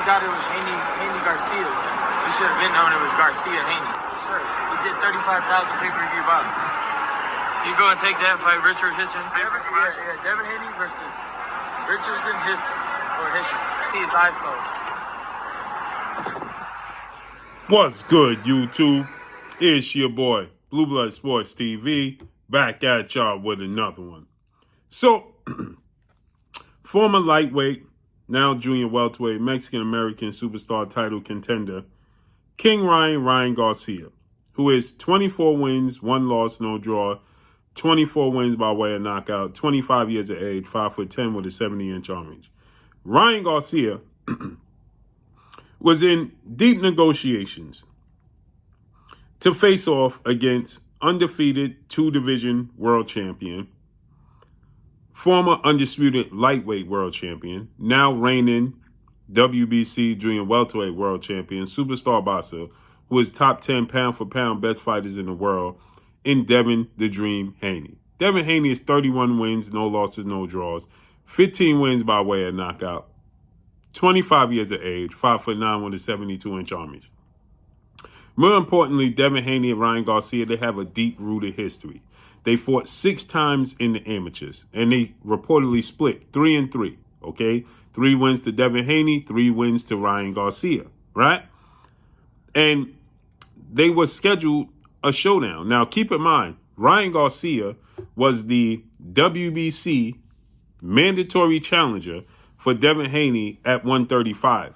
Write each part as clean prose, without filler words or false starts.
thought it was Haney Garcia. You should have been known it was Garcia Haney. Sure. He did 35,000 pay-per-view boxing. You go and take that fight, Richard Hitchens. Devin Haney versus Richardson Hitchens. Or Hitchens. See his eyes closed. What's good, YouTube? It's your boy, Blue Blood Sports TV, back at y'all with another one. So, former lightweight, now junior welterweight, Mexican-American superstar title contender, King Ryan Garcia, who is 24 wins, 1 loss, no draw, 24 wins by way of knockout, 25 years of age, 5'10" with a 70-inch arm reach. Ryan Garcia was in deep negotiations to face off against undefeated 2-division world champion, former undisputed lightweight world champion, now reigning WBC junior welterweight world champion, superstar boxer, who is top 10 pound for pound best fighters in the world, in Devin the Dream Haney. Devin Haney is 31 wins, no losses, no draws, 15 wins by way of knockout, 25 years of age, 5'9" with a 72-inch arm reach. More importantly, Devin Haney and Ryan Garcia, they have a deep-rooted history. They fought 6 times in the amateurs, and they reportedly split 3-3, okay? 3 wins to Devin Haney, 3 wins to Ryan Garcia, right? And they were scheduled a showdown. Now, keep in mind, Ryan Garcia was the WBC mandatory challenger for Devin Haney at 135.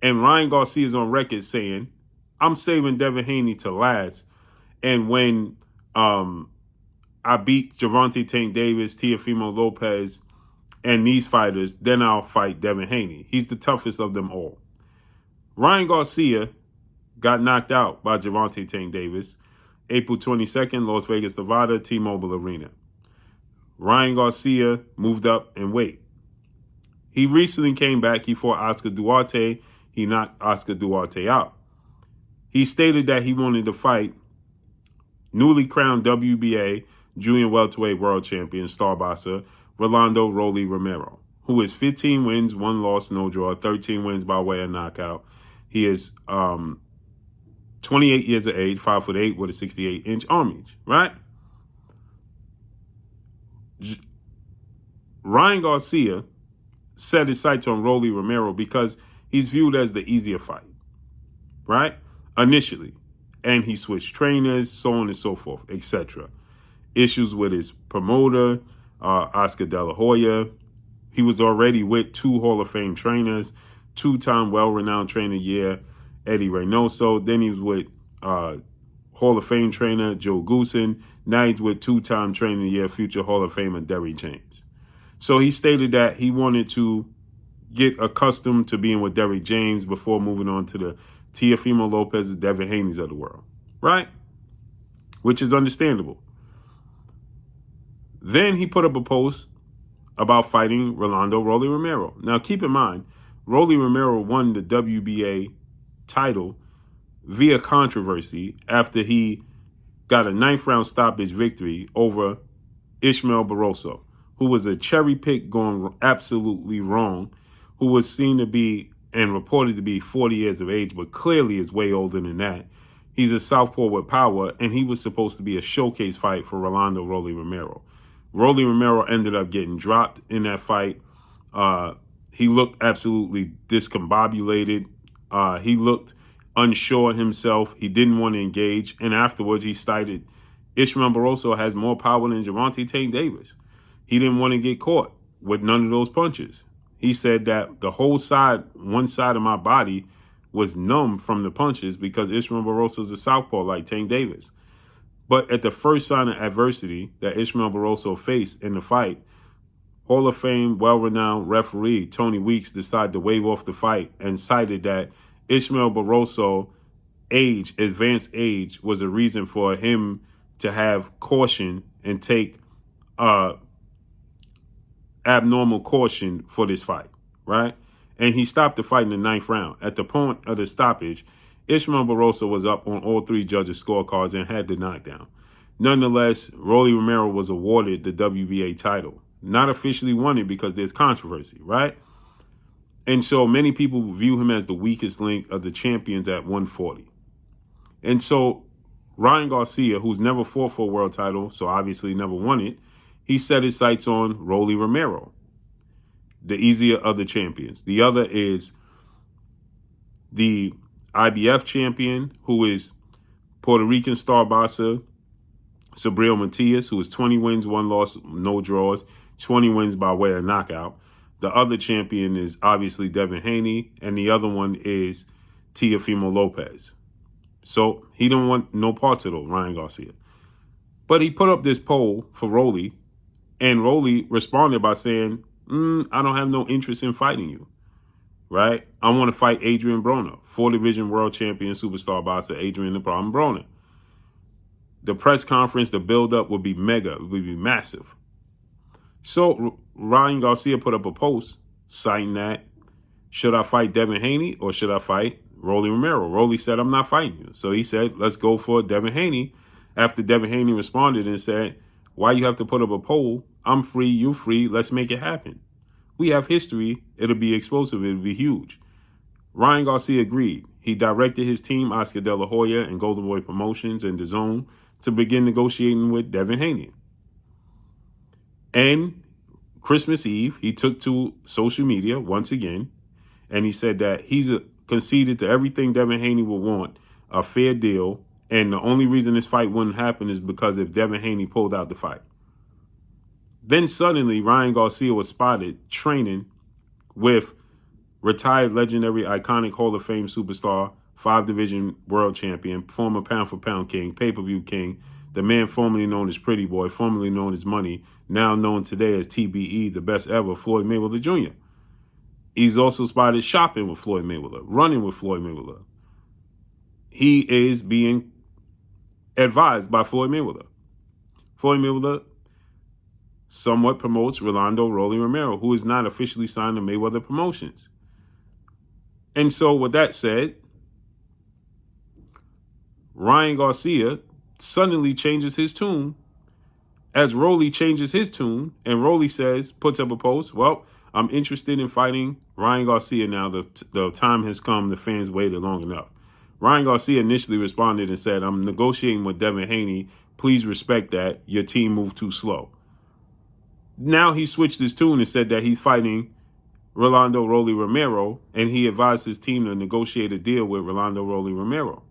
And Ryan Garcia is on record saying, I'm saving Devin Haney to last. And when I beat Gervonta Tank Davis, Teofimo Lopez, and these fighters, then I'll fight Devin Haney. He's the toughest of them all. Ryan Garcia got knocked out by Gervonta Tank Davis, April 22nd, Las Vegas, Nevada, T-Mobile Arena. Ryan Garcia moved up in weight. He recently came back. He fought Oscar Duarte. He knocked Oscar Duarte out. He stated that he wanted to fight newly crowned WBA junior welterweight world champion, star boxer, Rolando Romero, who is 15 wins, 1 loss, no draw, 13 wins by way of knockout. He is 28 years of age, 5'8" with a 68-inch arm reach, right? Ryan Garcia set his sights on Rolly Romero because he's viewed as the easier fight, right? Initially. And he switched trainers, so on and so forth, etc. Issues with his promoter, Oscar De La Hoya. He was already with 2 Hall of Fame trainers, 2-time well-renowned trainer year, Eddie Reynoso. Then he was with Hall of Fame trainer Joe Goosen. Now he's with 2-time trainer year, future Hall of Famer Derrick James. So he stated that he wanted to get accustomed to being with Derrick James before moving on to the Teofimo Lopez's, Devin Haney's of the world, right? Which is understandable. Then he put up a post about fighting Rolando Romero. Now, keep in mind, Rolly Romero won the WBA title via controversy after he got a 9th-round stoppage victory over Ishmael Barroso, who was a cherry pick going absolutely wrong, who was seen to be and reported to be 40 years of age, but clearly is way older than that. He's a southpaw with power, and he was supposed to be a showcase fight for Rolando Romero. Rolly Romero ended up getting dropped in that fight. He looked absolutely discombobulated. He looked unsure himself. He didn't want to engage. And afterwards, he cited Ishmael Barroso has more power than Gervonta Tank Davis. He didn't want to get caught with none of those punches. He said that the whole side, one side of my body was numb from the punches because Ishmael Barroso is a southpaw like Tank Davis. But at the first sign of adversity that Ishmael Barroso faced in the fight, Hall of Fame, well-renowned referee Tony Weeks decided to waive off the fight and cited that Ishmael Barroso age, advanced age, was a reason for him to have caution and take abnormal caution for this fight, right? And he stopped the fight in the 9th round. At the point of the stoppage, Ishmael Barroso was up on all 3 judges' scorecards and had the knockdown. Nonetheless, Rolly Romero was awarded the WBA title. Not officially won it because there's controversy, right? And so many people view him as the weakest link of the champions at 140. And so Ryan Garcia, who's never fought for a world title, so obviously never won it, he set his sights on Rolly Romero, the easier of the champions. The other is the IBF champion, who is Puerto Rican star boxer Sabril Matias, who is 20 wins, 1 loss, no draws, 20 wins by way of knockout. The other champion is obviously Devin Haney, and the other one is Teofimo Lopez. So he don't want no parts of those, Ryan Garcia. But he put up this poll for Rolly, and Rolly responded by saying, I don't have no interest in fighting you, right? I want to fight Adrian Broner, 4-division world champion superstar boxer Adrian the Problem Broner. The press conference, the build-up would be mega, it would be massive. So Ryan Garcia put up a post citing that, should I fight Devin Haney or should I fight Rolly Romero? Rolly said, I'm not fighting you. So he said, let's go for Devin Haney. After Devin Haney responded and said, why you have to put up a poll? I'm free, you free, let's make it happen. We have history, it'll be explosive, it'll be huge. Ryan Garcia agreed. He directed his team, Oscar De La Hoya and Golden Boy Promotions and DAZN, to begin negotiating with Devin Haney. And Christmas Eve, he took to social media once again, and he said that he's conceded to everything Devin Haney would want, a fair deal, and the only reason this fight wouldn't happen is because if Devin Haney pulled out the fight. Then suddenly, Ryan Garcia was spotted training with retired legendary iconic Hall of Fame superstar, 5-division world champion, former pound-for-pound king, pay-per-view king, the man formerly known as Pretty Boy, formerly known as Money, now known today as TBE, the best ever, Floyd Mayweather Jr. He's also spotted shopping with Floyd Mayweather, running with Floyd Mayweather. He is being advised by Floyd Mayweather. Floyd Mayweather somewhat promotes Rolando Rolly Romero, who is not officially signed to Mayweather Promotions. And so with that said, Ryan Garcia suddenly changes his tune as Rolly changes his tune, and Rolly says, puts up a post, well, I'm interested in fighting Ryan Garcia now. The time has come. The fans waited long enough. Ryan Garcia initially responded and said, I'm negotiating with Devin Haney. Please respect that. Your team moved too slow. Now he switched his tune and said that he's fighting Rolando Rolly Romero, and he advised his team to negotiate a deal with Rolando Rolly Romero.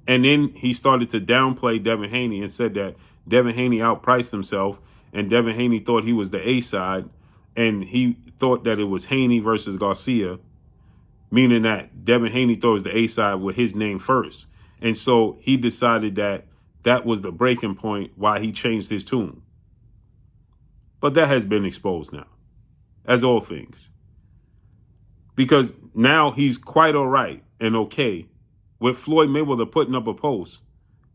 And then he started to downplay Devin Haney and said that Devin Haney outpriced himself, and Devin Haney thought he was the A side, and he thought that it was Haney versus Garcia, meaning that Devin Haney thought it was the A side with his name first. And so he decided that that was the breaking point why he changed his tune. But that has been exposed now, as all things. Because now he's quite all right and okay with Floyd Mayweather putting up a post.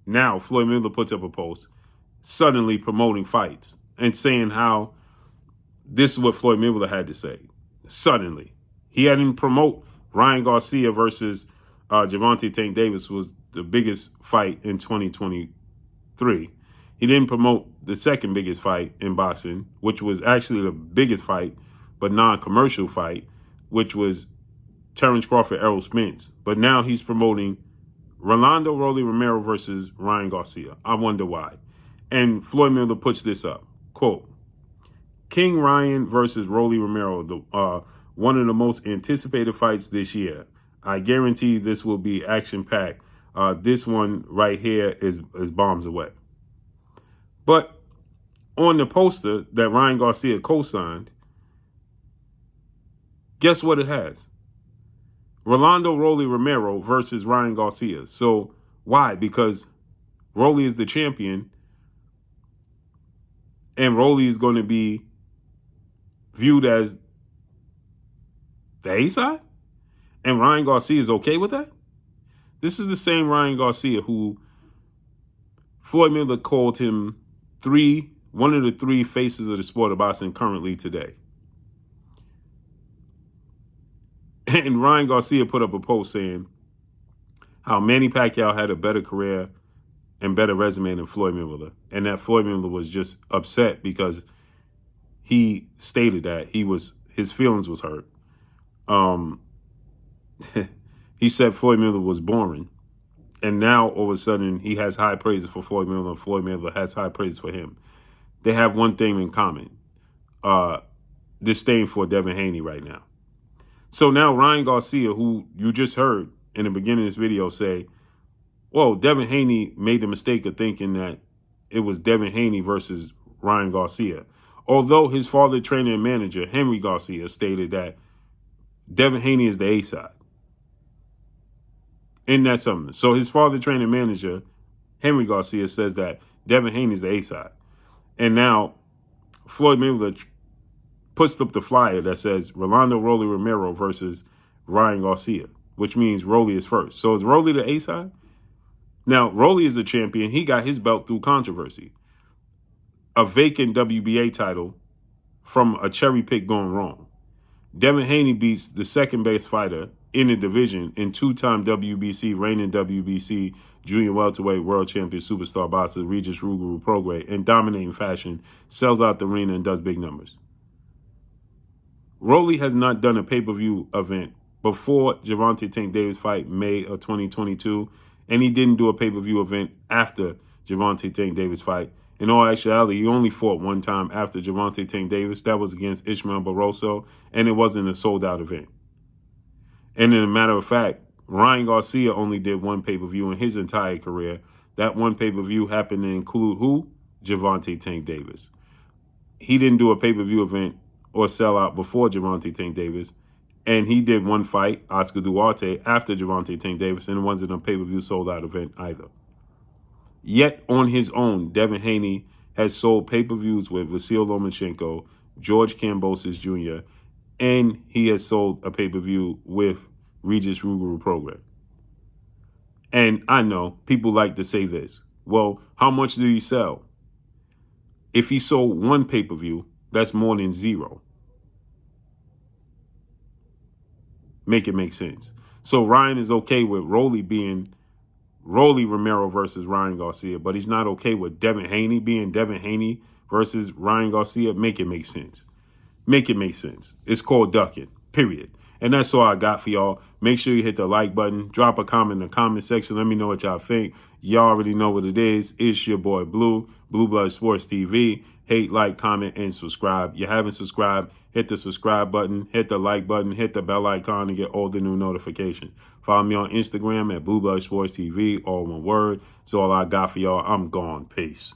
Now Floyd Mayweather puts up a post, suddenly promoting fights and saying how this is what Floyd Mayweather had to say. Suddenly. He hadn't promote Ryan Garcia versus Gervonta Tank Davis was the biggest fight in 2023. He didn't promote the second biggest fight in boxing, which was actually the biggest fight, but non-commercial fight, which was Terrence Crawford, Errol Spence. But now he's promoting Rolando Rolly Romero versus Ryan Garcia. I wonder why. And Floyd Mayweather puts this up. Quote, King Ryan versus Rolly Romero, one of the most anticipated fights this year. I guarantee this will be action-packed. This one right here is bombs away. But on the poster that Ryan Garcia co-signed, guess what it has? Rolando Rolly Romero versus Ryan Garcia. So why? Because Rolly is the champion, and Rolly is going to be viewed as the A-side? And Ryan Garcia is okay with that? This is the same Ryan Garcia who Floyd Mayweather called him one of the 3 faces of the sport of boxing currently today. And Ryan Garcia put up a post saying how Manny Pacquiao had a better career and better resume than Floyd Mayweather. And that Floyd Mayweather was just upset because he stated that his feelings was hurt. he said Floyd Mayweather was boring. And now, all of a sudden, he has high praises for Floyd Mayweather, and Floyd Mayweather has high praises for him. They have one thing in common. Disdain for Devin Haney right now. So now Ryan Garcia, who you just heard in the beginning of this video say, well, Devin Haney made the mistake of thinking that it was Devin Haney versus Ryan Garcia. Although his father, trainer, and manager, Henry Garcia, stated that Devin Haney is the A side. Isn't that something? So his father, trainer, and manager, Henry Garcia, says that Devin Haney is the A side. And now Floyd Mayweather puts up the flyer that says Rolando Romero versus Ryan Garcia, which means Rolly is first. So is Rolly the A side? Now, Rolly is a champion. He got his belt through controversy. A vacant WBA title from a cherry pick going wrong. Devin Haney beats the second best fighter in the division and two-time WBC, reigning WBC junior welterweight world champion superstar boxer Regis Ruguru Prograis in dominating fashion, sells out the arena and does big numbers. Rolly has not done a pay-per-view event before Gervonta Tank Davis fight May of 2022, and he didn't do a pay-per-view event after Gervonta Tank Davis fight. In all actuality, he only fought one time after Gervonta Tank Davis. That was against Ishmael Barroso, and it wasn't a sold-out event. And in a matter of fact, Ryan Garcia only did one pay-per-view in his entire career. That one pay-per-view happened to include who? Gervonta Tank Davis. He didn't do a pay-per-view event or sell out before Gervonta Tank Davis. And he did one fight, Oscar Duarte, after Gervonta Tank Davis, and it wasn't a pay-per-view sold-out event either. Yet, on his own, Devin Haney has sold pay-per-views with Vasyl Lomachenko, George Kambosos Jr., and he has sold a pay-per-view with Regis Ruguru Prograis. And I know people like to say this. Well, how much did he sell? If he sold one pay-per-view, that's more than zero. Make it make sense. So Ryan is okay with Rolly being Rolly Romero versus Ryan Garcia, but he's not okay with Devin Haney being Devin Haney versus Ryan Garcia. Make it make sense. Make it make sense. It's called ducking, period. And that's all I got for y'all. Make sure you hit the like button. Drop a comment in the comment section. Let me know what y'all think. Y'all already know what it is. It's your boy Blue, Blue Blood Sports TV. Hate, like, comment, and subscribe. You haven't subscribed, hit the subscribe button, hit the like button, hit the bell icon to get all the new notifications. Follow me on Instagram at Blue Blood Sports TV, all one word. That's all I got for y'all. I'm gone. Peace.